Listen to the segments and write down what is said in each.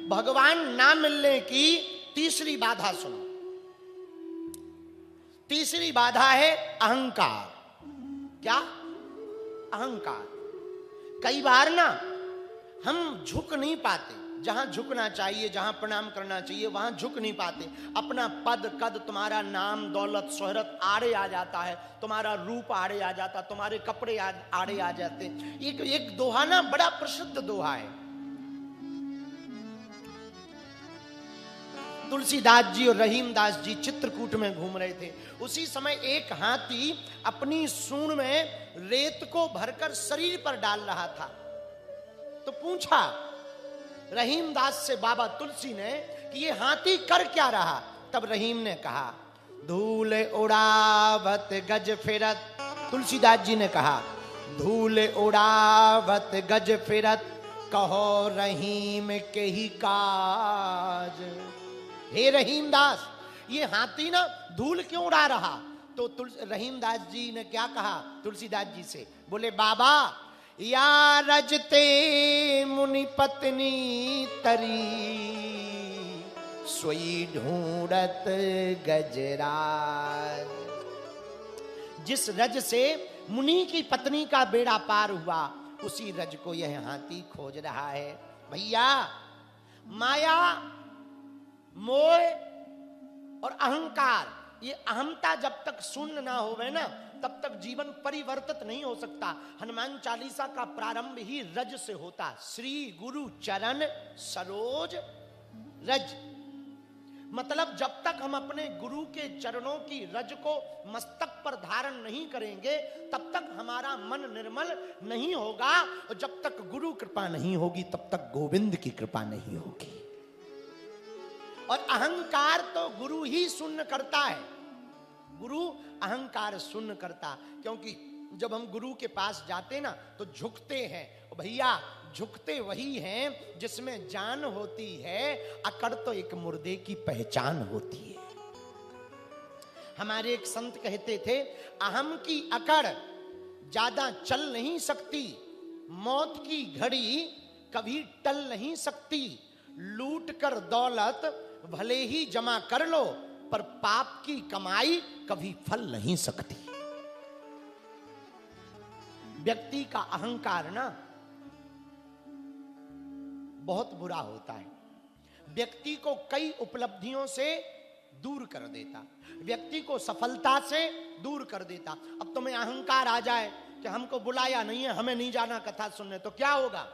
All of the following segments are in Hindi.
भगवान ना मिलने की तीसरी बाधा सुनो। तीसरी बाधा है अहंकार। क्या? अहंकार। कई बार ना हम झुक नहीं पाते, जहां झुकना चाहिए, जहां प्रणाम करना चाहिए वहां झुक नहीं पाते। अपना पद कद, तुम्हारा नाम दौलत शोहरत आड़े आ जाता है, तुम्हारा रूप आड़े आ जाता, तुम्हारे कपड़े आड़े आ जाते। एक दोहा ना बड़ा प्रसिद्ध दोहा है। तुलसीदास जी और रहीमदास जी चित्रकूट में घूम रहे थे। उसी समय एक हाथी अपनी सूंड में रेत को भरकर शरीर पर डाल रहा था। तो पूछा रहीमदास से बाबा तुलसी ने कि ये हाथी कर क्या रहा? तब रहीम ने कहा, धूल उड़ावत गज फिरत। तुलसीदास जी ने कहा, धूल उड़ावत गज फिरत, कहो रहीम के ही काज। हे रहीमदास, ये हाथी ना धूल क्यों उड़ा रहा? तो रहीमदास जी ने क्या कहा तुलसीदास जी से? बोले, बाबा या रजते मुनि पत्नी तरी, सोई ढूंढत गजराज। जिस रज से मुनि की पत्नी का बेड़ा पार हुआ, उसी रज को यह हाथी खोज रहा है। भैया, माया, मोह और अहंकार, ये अहमता जब तक शून्य ना होवे ना, तब तक जीवन परिवर्तित नहीं हो सकता। हनुमान चालीसा का प्रारंभ ही रज से होता। श्री गुरु चरण सरोज रज। मतलब जब तक हम अपने गुरु के चरणों की रज को मस्तक पर धारण नहीं करेंगे, तब तक हमारा मन निर्मल नहीं होगा। और जब तक गुरु कृपा नहीं होगी, तब तक गोविंद की कृपा नहीं होगी। और अहंकार तो गुरु ही शून्य करता है। गुरु अहंकार शून्य करता, क्योंकि जब हम गुरु के पास जाते ना तो झुकते हैं। भैया, झुकते वही हैं जिसमें जान होती है। अकड़ तो एक मुर्दे की पहचान होती है। हमारे एक संत कहते थे, अहम की अकड़ ज्यादा चल नहीं सकती, मौत की घड़ी कभी टल नहीं सकती। लूट कर दौलत भले ही जमा कर लो, पर पाप की कमाई कभी फल नहीं सकती। व्यक्ति का अहंकार ना बहुत बुरा होता है। व्यक्ति को कई उपलब्धियों से दूर कर देता, व्यक्ति को सफलता से दूर कर देता। अब तुम्हें अहंकार आ जाए कि हमको बुलाया नहीं है, हमें नहीं जाना कथा सुनने, तो क्या होगा?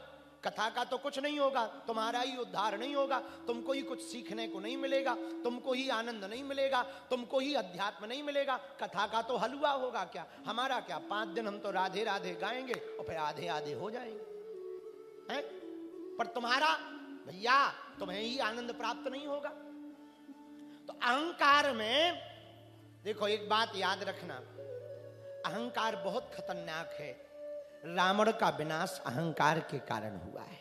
कथा का तो कुछ नहीं होगा, तुम्हारा ही उद्धार नहीं होगा, तुमको ही कुछ सीखने को नहीं मिलेगा, तुमको ही आनंद नहीं मिलेगा, तुमको ही अध्यात्म नहीं मिलेगा। कथा का तो हलवा होगा क्या? हमारा क्या, 5 दिन हम तो राधे राधे गाएंगे और फिर आधे आधे हो जाएंगे, हैं? पर तुम्हारा भैया, तुम्हें ही आनंद प्राप्त नहीं होगा। तो अहंकार में देखो, एक बात याद रखना, अहंकार बहुत खतरनाक है। रावण का विनाश अहंकार के कारण हुआ है।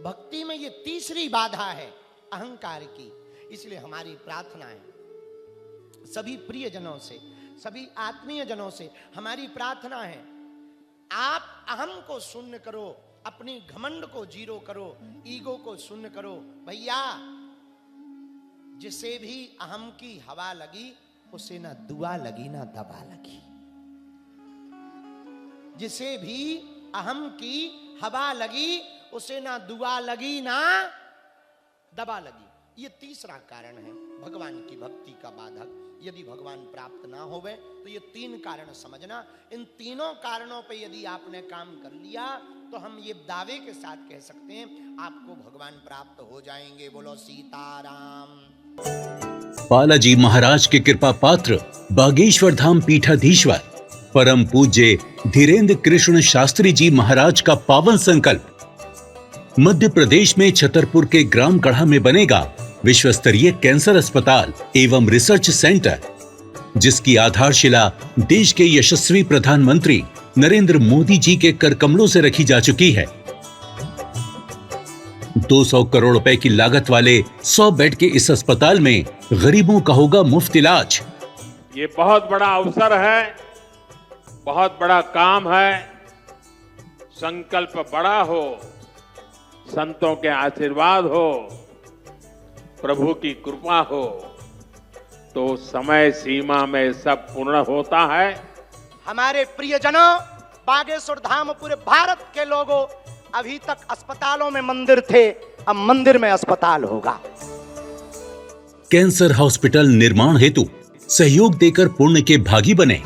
भक्ति में ये तीसरी बाधा है अहंकार की। इसलिए हमारी प्रार्थना है सभी प्रियजनों से, सभी आत्मीय जनों से, हमारी प्रार्थना है, आप अहम को शून्य करो, अपनी घमंड को जीरो करो, ईगो को शून्य करो। भैया, जिसे भी अहम की हवा लगी, उसे ना दुआ लगी ना दवा लगी। जिसे भी अहम की हवा लगी, उसे ना दुआ लगी ना दबा लगी। ये तीसरा कारण है भगवान की भक्ति का बाधक। यदि भगवान प्राप्त ना होवे तो ये 3 कारण समझना। इन तीनों कारणों पे यदि आपने काम कर लिया तो हम ये दावे के साथ कह सकते हैं आपको भगवान प्राप्त हो जाएंगे। बोलो सीताराम। बालाजी महाराज के कृपा पात्र बागेश्वर धाम पीठाधीश्वर परम पूज्य धीरेन्द्र कृष्ण शास्त्री जी महाराज का पावन संकल्प। मध्य प्रदेश में छतरपुर के ग्राम गढ़ा में बनेगा विश्व स्तरीय कैंसर अस्पताल एवं रिसर्च सेंटर, जिसकी आधारशिला देश के यशस्वी प्रधानमंत्री नरेंद्र मोदी जी के कर कमलों से रखी जा चुकी है। 200 करोड़ रुपए की लागत वाले 100 बेड के इस अस्पताल में गरीबों का होगा मुफ्त इलाज। ये बहुत बड़ा अवसर है, बहुत बड़ा काम है। संकल्प बड़ा हो, संतों के आशीर्वाद हो, प्रभु की कृपा हो, तो समय सीमा में सब पूर्ण होता है। हमारे प्रियजनों, बागेश्वर धाम पूरे भारत के लोगों, अभी तक अस्पतालों में मंदिर थे, अब मंदिर में अस्पताल होगा। कैंसर हॉस्पिटल निर्माण हेतु सहयोग देकर पुण्य के भागी बने।